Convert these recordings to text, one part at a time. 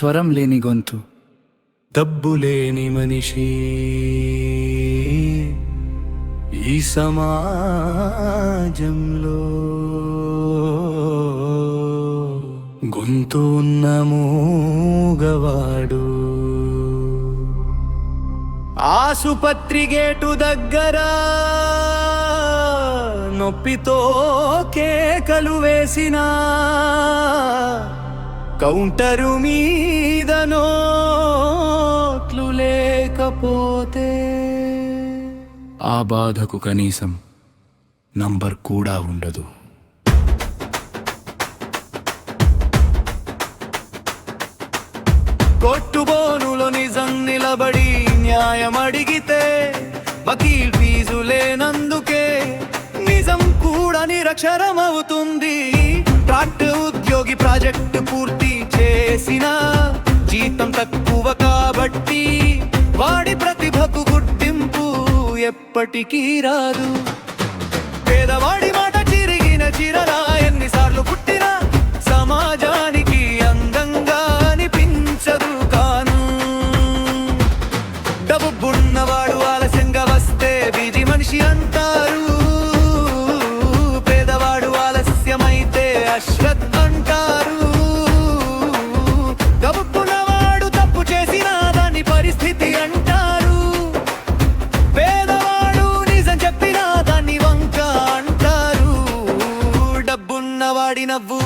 స్వరం లేని గొంతు, డబ్బులేని మనిషి ఈ సమాజంలో, గొంతు ఉన్న మూగవాడు. ఆసుపత్రి గేటు దగ్గర నొప్పితో కేకలు వేసిన, కౌంటరు మీద నోట్లు లేకపోతే ఆ బాధకు కనీసం నంబర్ కూడా ఉండదు. కొట్టుబోనులో నిజం నిలబడి న్యాయం అడిగితే వకీల్ ఫీజు లేనందుకే నిజం కూడా నిరక్షరమవుతుంది. ట్రాక్టర్ ఉద్యోగి ప్రాజెక్టు పూర్తి చేసిన జీతం తక్కువ కాబట్టి వాడి ప్రతిభకు గుర్తింపు ఎప్పటికీ రాదు. పేదవాడి మాట చిరిగిన చిరలా ఎన్నిసార్లు పుట్టినా సమాజానికి అందంగా అనిపించదు. కాను డబ్బున్నవాడు ఆలస్యంగా వస్తే బీజీ మనిషి అంటారు, పేదవాడు ఆలస్యమైతే అశ్రద్ధ అంటారు. డబ్బున్నవాడు తప్పు చేసినా దాని పరిస్థితి అంటారు, పేదవాడు నిజం చెప్పినా దాన్ని వంక అంటారు. డబ్బున్నవాడి నవ్వు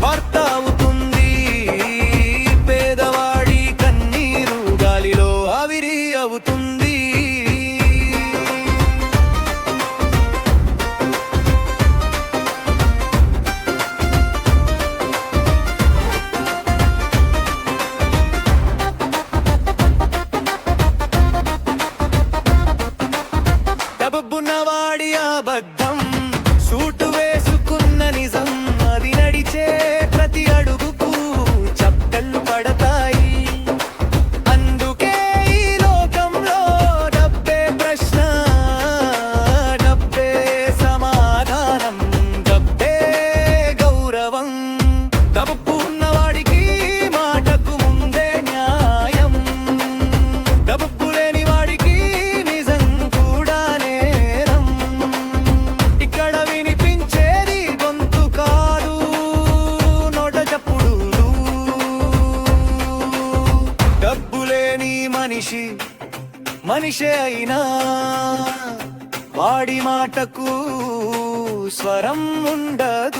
వార్త అవుతుంది, పేదవాడి కన్నీరు గాలిలో ఆవిరి అవుతుంది. డబ్బున్నవాడి అబద్ధం, సూటు వేసుకున్న నిజం, అది నడిచే ప్రతి అడుగుకు చప్పట్లు పడతాయి. అందుకే ఈ లోకంలో డబ్బే ప్రశ్న, డబ్బే సమాధానం, డబ్బే గౌరవం. డబ్బు ఉన్నవాడికి మాటకు ముందే న్యాయం, డబ్బు లేని వాడికి నిజం కూడా నేరం. ఇక్కడ వినిపించేది గొంతు కాదు, నోట చప్పుడు. డబ్బు లేని మనిషి మనిషే అయినా వాడి మాటకు స్వరం ఉండదు.